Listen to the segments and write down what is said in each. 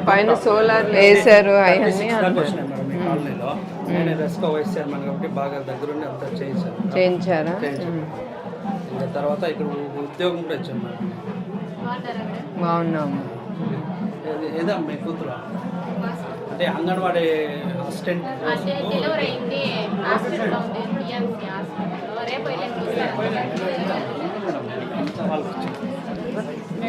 పైన సోలార్ వేసారు అవన్నీ వచ్చినాయి మేడం ఈ కాలనీలో. నేను రెస్కో వైస్ చైర్మన్ కాబట్టి బాగా దగ్గరుండి అంతా చేయించారా? ఇంకా తర్వాత ఇక్కడ ఉద్యోగం కూడా ఇచ్చాను మేడం. బాగున్నాము. ఏదా మీ కూతురు అంటే అంగన్వాడీ అసిస్టెంట్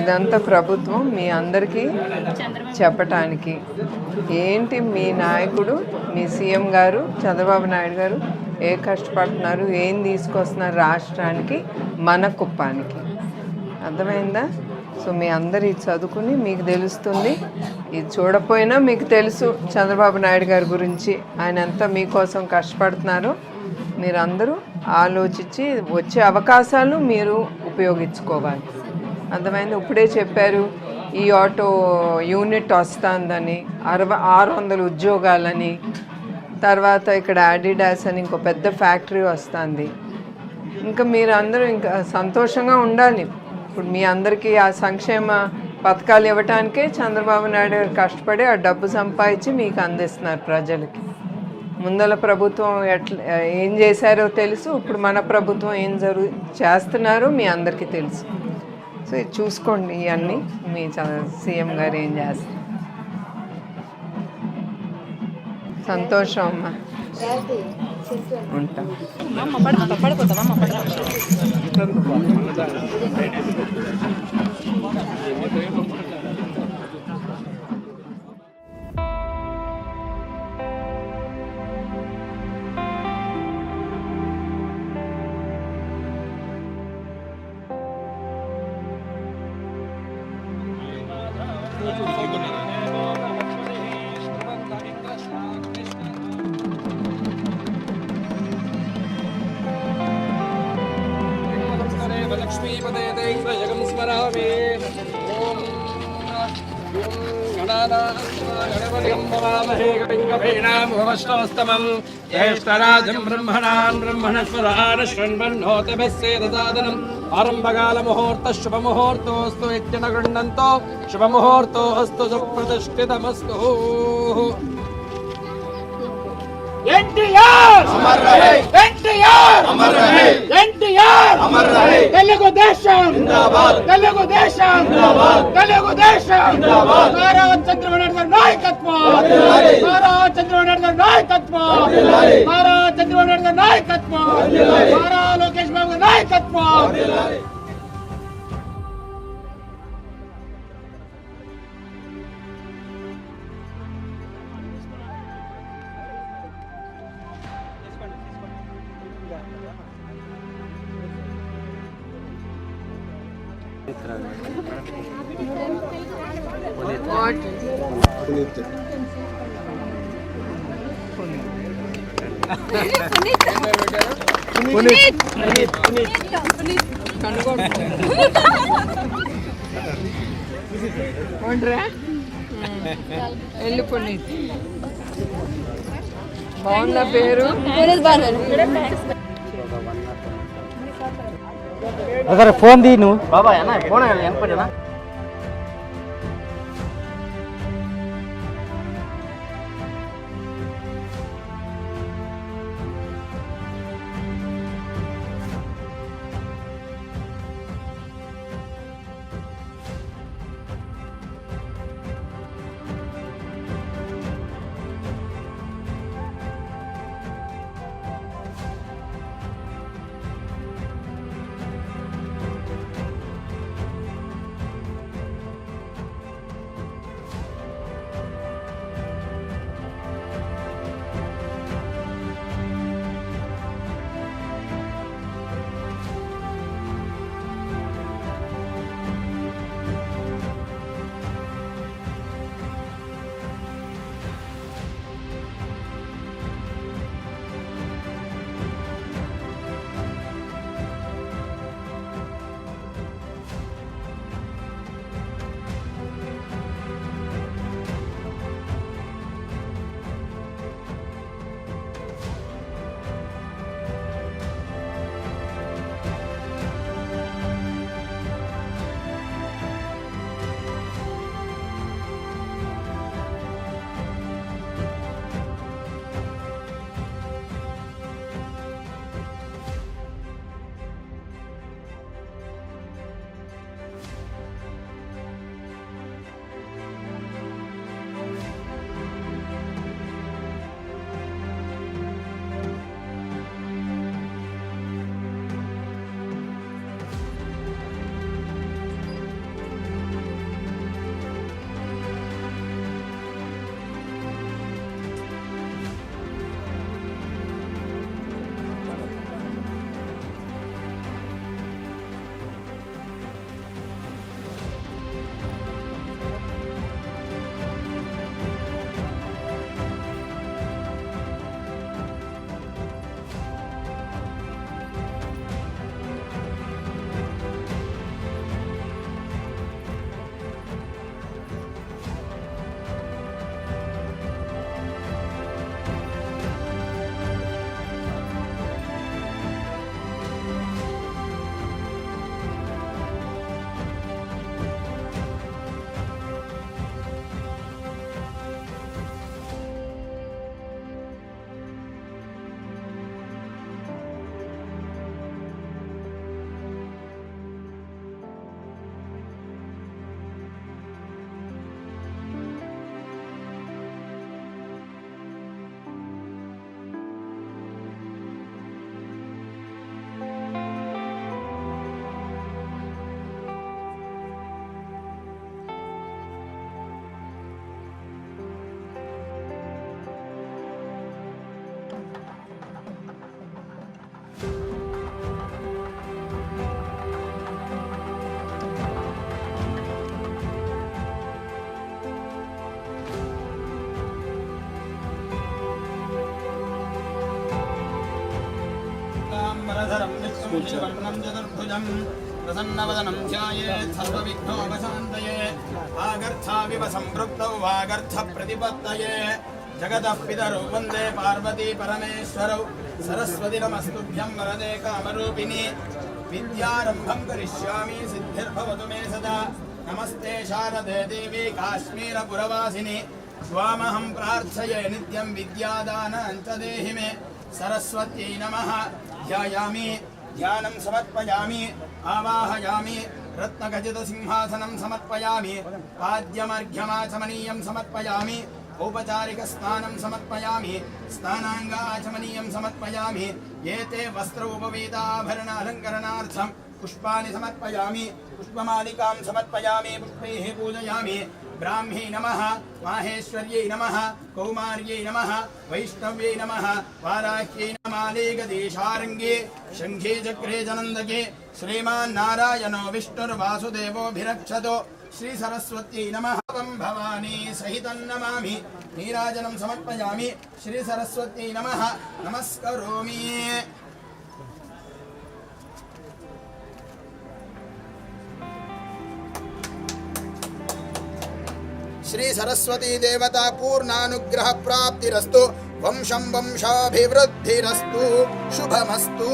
ఇదంతా ప్రభుత్వం మీ అందరికీ చెప్పటానికి. ఏంటి మీ నాయకుడు, మీ సీఎం గారు చంద్రబాబు నాయుడు గారు ఏ కష్టపడుతున్నారు, ఏం తీసుకొస్తున్నారు రాష్ట్రానికి, మన కుప్పానికి. అర్థమైందా? సో మీ అందరు ఇది చదువుకుని మీకు తెలుస్తుంది. ఇది చూడపోయినా మీకు తెలుసు చంద్రబాబు నాయుడు గారి గురించి, ఆయన ఎంత మీకోసం కష్టపడుతున్నారో. మీరందరూ ఆలోచించి వచ్చే అవకాశాలు మీరు ఉపయోగించుకోవాలి. అర్థమైంది? ఇప్పుడే చెప్పారు ఈ ఆటో యూనిట్ వస్తుందని, 600 ఉద్యోగాలని, తర్వాత ఇక్కడ అడిడాస్ అని ఇంకో పెద్ద ఫ్యాక్టరీ వస్తుంది. ఇంకా మీరు అందరూ ఇంకా సంతోషంగా ఉండాలి. ఇప్పుడు మీ అందరికీ ఆ సంక్షేమ పథకాలు ఇవ్వటానికే చంద్రబాబు నాయుడు గారు కష్టపడి ఆ డబ్బు సంపాదించి మీకు అందిస్తున్నారు ప్రజలకి. ముందల ప్రభుత్వం ఏం చేశారో తెలుసు, ఇప్పుడు మన ప్రభుత్వం ఏం చేస్తున్నారో మీ అందరికీ తెలుసు. సో ఇది చూసుకోండి, ఇవన్నీ మీ సీఎం గారు ఏం చేస్తారు. సంతోషం అమ్మా, ఉంటాం. జ్యేష్ఠరాజం బ్రహ్మణాన్ బ్రహ్మణస్పదాన శృణ్వన్నోతమస్యేదసాదనం ఆరంభకాల ముహూర్త శుభముహూర్తోస్తు ఇత్యన గృహ్ణంతో శుభముహూర్తోస్తు సుప్రతిష్ఠితమస్తు. ఎన్టీఆర్ అమర్ రహే, ఎన్టీఆర్ అమర్ రహే, ఎన్టీఆర్ అమర్ రహే. తెలుగుదేశం జిందాబాద్, తెలుగుదేశం జిందాబాద్, తెలుగుదేశం జిందాబాద్. నారా చంద్రబాబు నాయుడు గారి నాయకత్వం వర్ధిల్లాలి, నారా చంద్రబాబు నాయుడు గారి నాయకత్వం వర్ధిల్లాలి, నారా చంద్రబాబు నాయుడు గారి నాయకత్వం వర్ధిల్లాలి, నారా లోకేష్ బాబు గారి నాయకత్వం వర్ధిల్లాలి. బాగుందా పేరు? ఫోన్ दी నువ్వు బాబా ఫోన్ వెనకపోయినా शुक्लाम्बरधरं विष्णुं शशिवर्णं चतुर्भुजं प्रसन्नवदनं ध्यायेत् सर्वविघ्नोपशान्तये वागर्थाविव सम्पृक्तौ वागर्थप्रतिपत्तये जगतः पितरौ वन्दे पार्वती परमेश्वरौ सरस्वती नमस्तुभ्यं वरदे कामरूपिणी विद्यारम्भं करिष्यामि सिद्धिर्भवतु मे सदा नमस्ते शारदे देवी काश्मीरपुरवासिनि स्वामहं प्रार्थये नित्यं विद्यादानं च देहि मे सरस्वत्यै नमः ध्यायामि ध्यानं समर्पयामि आवाहयामि रत्नखचितसिंहासनं समर्पयामि पाद्यमर्घ्यमाचमनीयं समर्पयामि औपचारिकस्नानं समर्पयामि स्नानाङ्गाचमनीयं समर्पयामि एते वस्त्र उपवीताभरणालङ्करणार्थं पुष्पाणि समर्पयामि पुष्पमालिकां समर्पयामि पुष्पैः पूजयामि ब्राह्म्यै नमः माहेश्वर्यै नमः कौमार्यै नमः वैष्णव्यै नमः वाराह्यै नमालेगदेशारङ्गे शङ्खे चक्रे जनन्दके श्रीमान्नारायणो विष्णुर्वासुदेवोऽभिरक्षतो श्री सरस्वत्यै नमः भवानी सहितं नमामि नीराजनं समर्पयामि श्री सरस्वत्यै नमः नमस्करोमि श्री सरस्वती देवता पूर्णानुग्रह प्राप्तिरस्तु वंशं वंशाभिवृद्धिरस्तु शुभमस्तु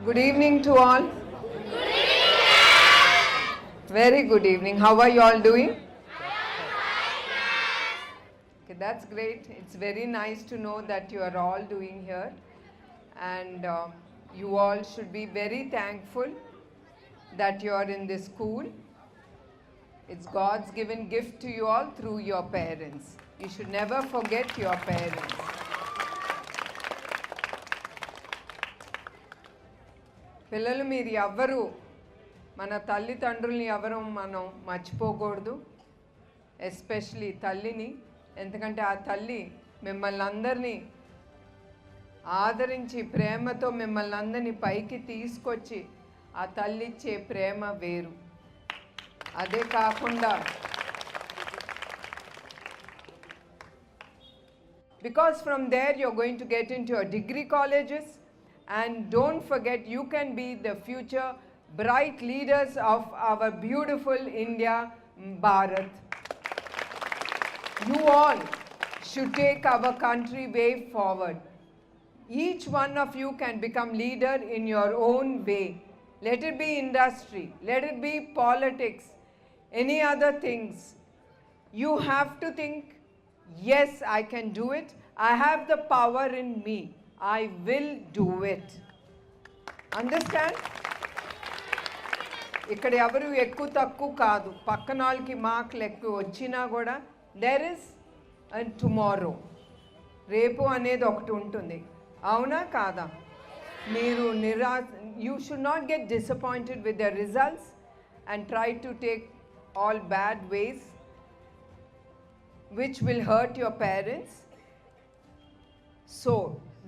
Good evening to all. Very good evening. How are you all doing? Okay, that's great. It's very nice to know that you are all doing here, and you all should be very thankful that you are in this school. It's God's given gift to you all through your parents. You should never forget your parents. పిల్లలు మీరు ఎవ్వరు మన తల్లిదండ్రుల్ని ఎవరు మనం మర్చిపోకూడదు, especially తల్లిని. ఎందుకంటే ఆ తల్లి మిమ్మల్ని అందరినీ ఆదరించి ప్రేమతో మిమ్మల్ని అందరినీ పైకి తీసుకొచ్చి ఆ తల్లి ఇచ్చే ప్రేమ వేరు. అదే కాకుండా because from there you're going to get into your degree colleges, and don't forget you can be the future bright leaders of our beautiful India, Bharat. You all should take our country way forward. Each one of you can become leader in your own way. Let it be industry, let it be politics, any other things. You have to think, yes, I can do it. I have the power in me. I will do it. Understand? ఇక్కడ ఎవరు ఎక్కువ తక్కువ కాదు. పక్కన వాళ్ళకి మార్కులు ఎక్కువ వచ్చినా కూడా దేర్ ఇస్ అండ్ టుమారో, రేపు అనేది ఒకటి ఉంటుంది. అవునా కాదా? మీరు you should not get disappointed with the results and try to take all bad ways which will hurt your parents. So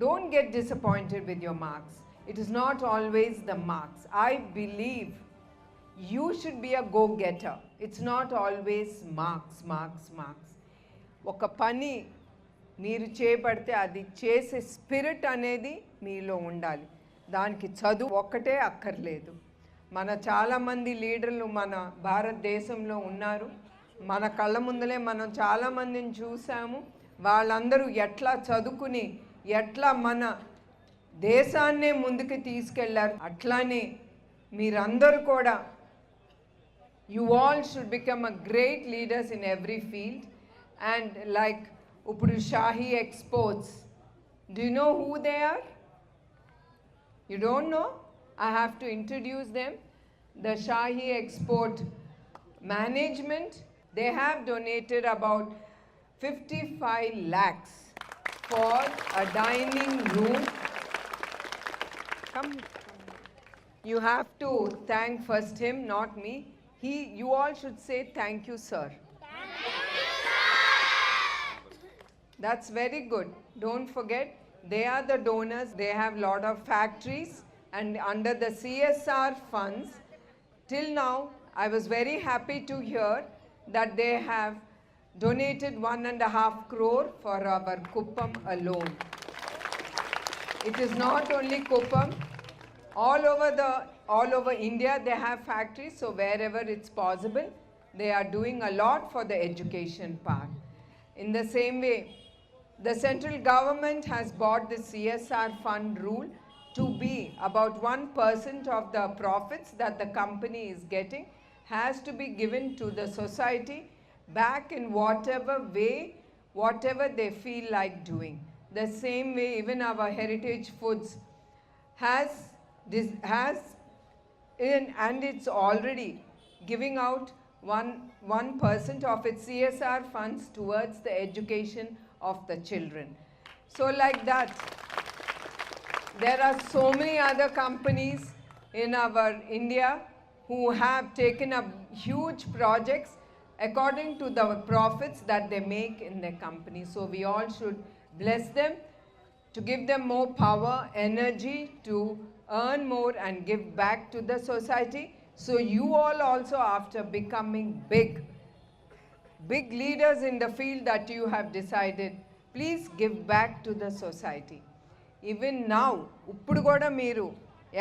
don't get disappointed with your marks. It is not always the marks. I believe you should be a go-getter. It's not always marks. ఒక పని మీరు చేపడితే అది చేసే spirit అనేది మీలో ఉండాలి. దానికి చదువు ఒక్కటే అక్కర్లేదు. మన చాలామంది లీడర్లు మన భారతదేశంలో ఉన్నారు. మన కళ్ళ ముందలే మనం చాలామందిని చూసాము. వాళ్ళందరూ ఎట్లా చదువుకుని ఎట్లా మన దేశాన్నే ముందుకు తీసుకెళ్లారు. అట్లానే మీరందరూ కూడా you all should become a great leaders in every field. And like ఇప్పుడు Shahi Exports, do you know who they are? You don't know? I have to introduce them. The Shahi Export Management, they have donated about 55 lakhs for a dining room. Come. You have to thank first him, not me. You all should say thank you, sir. That's very good. Don't forget, they are the donors. They have lot of factories, and under the CSR funds, till now, I was very happy to hear that they have donated 1.5 crore for our Kuppam alone. It is not only Kuppam. All over India they have factories, so wherever it's possible, they are doing a lot for the education part. In the same way, the central government has bought the CSR fund rule to be about 1% of the profits that the company is getting has to be given to the society back in whatever way, whatever they feel like doing. The same way, even our Heritage Foods has and it's already giving out 1% of its CSR funds towards the education of the children. So like that, there are so many other companies in our India who have taken up huge projects according to the profits that they make in their company. So we all should bless them to give them more power, energy to earn more and give back to the society. So you all also, after becoming big leaders in the field that you have decided, please give back to the society. Even now, ఇప్పుడు కూడా మీరు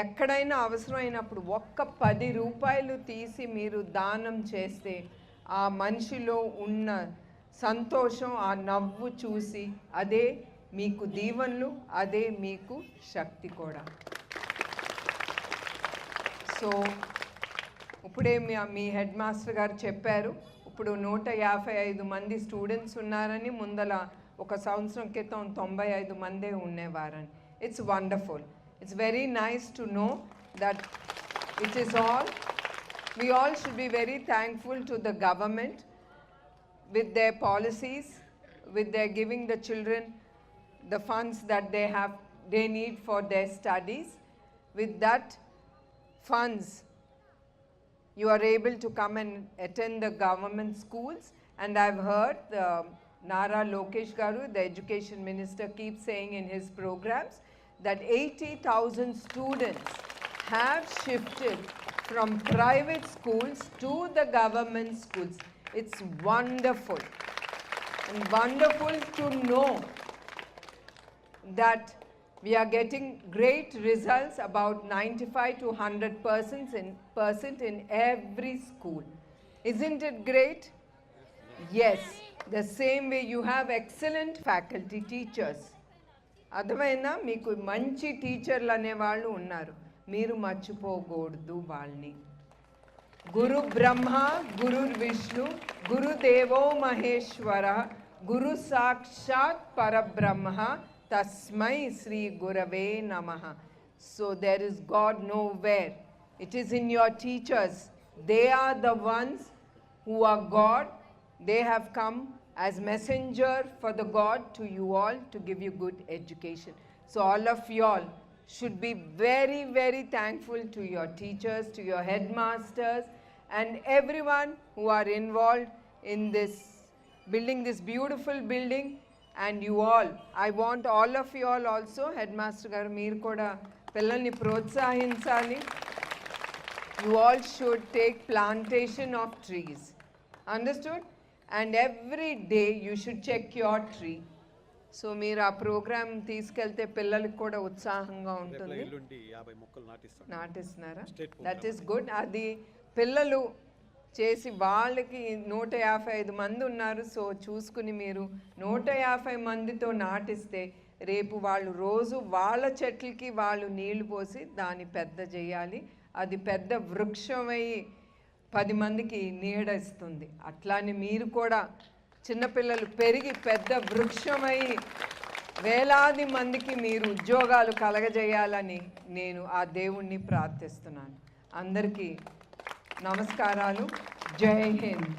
ఎక్కడైనా అవసరమైనప్పుడు ఒక్క 10 రూపాయలు తీసి మీరు దానం చేస్తే ఆ మనిషిలో ఉన్న సంతోషం, ఆ నవ్వు చూసి అదే మీకు దీవెనలు, అదే మీకు శక్తి కూడా. సో ఇప్పుడే మీ హెడ్ మాస్టర్ గారు చెప్పారు, ఇప్పుడు 155 మంది స్టూడెంట్స్ ఉన్నారని, ముందల ఒక సంవత్సరం క్రితం 95 మందే ఉండేవారని. It's wonderful. It's very nice to know that it is all, we all should be very thankful to the government with their policies, with their giving the children the funds that they need for their studies. With that funds, you are able to come and attend the government schools. And I've heard Nara Lokesh Garu, the education minister, keeps saying in his programs that 80,000 students have shifted from private schools to the government schools. It's wonderful, and wonderful to know that we are getting great results, about 95 to 100% in every school. Isn't it great? Yes. The same way you have excellent faculty, teachers. అర్థమైనా? మీకు మంచి టీచర్లు అనేవాళ్ళు ఉన్నారు, మీరు మర్చిపోకూడదు వాళ్ళని. గురు బ్రహ్మ గురుర్ విష్ణు గురుదేవో మహేశ్వర గురు సాక్షాత్ పరబ్రహ్మ తస్మై శ్రీ గురవే నమః. So there is God nowhere. It is in your teachers. They are the ones who are God. They have come as messenger for the God to you all to give you good education. So all of you all should be very, very thankful to your teachers, to your headmasters, and everyone who are involved in this building, this beautiful building. And you all, I want all of you all also, headmaster garu meer kuda pillalni protsahinchali. You all should take plantation of trees. Understood? And every day you should check your tree. So మీరు ఆ program తీసుకెళ్తే పిల్లలకి కూడా ఉత్సాహంగా ఉంటుంది. నాటిస్తున్నారా? That is good. అది పిల్లలు చేసి వాళ్ళకి 155 మంది ఉన్నారు. సో చూసుకుని మీరు 150 మందితో నాటిస్తే రేపు వాళ్ళు రోజు వాళ్ళ చెట్లకి వాళ్ళు నీళ్లు పోసి దాన్ని పెద్ద చేయాలి. అది పెద్ద వృక్షమై 10 మందికి నీడ ఇస్తుంది. అట్లానే మీరు కూడా చిన్నపిల్లలు పెరిగి పెద్ద వృక్షమై వేలాది మందికి మీరు ఉద్యోగాలు కలగజేయాలని నేను ఆ దేవుణ్ణి ప్రార్థిస్తున్నాను. అందరికీ నమస్కారాలు. జై హింద్.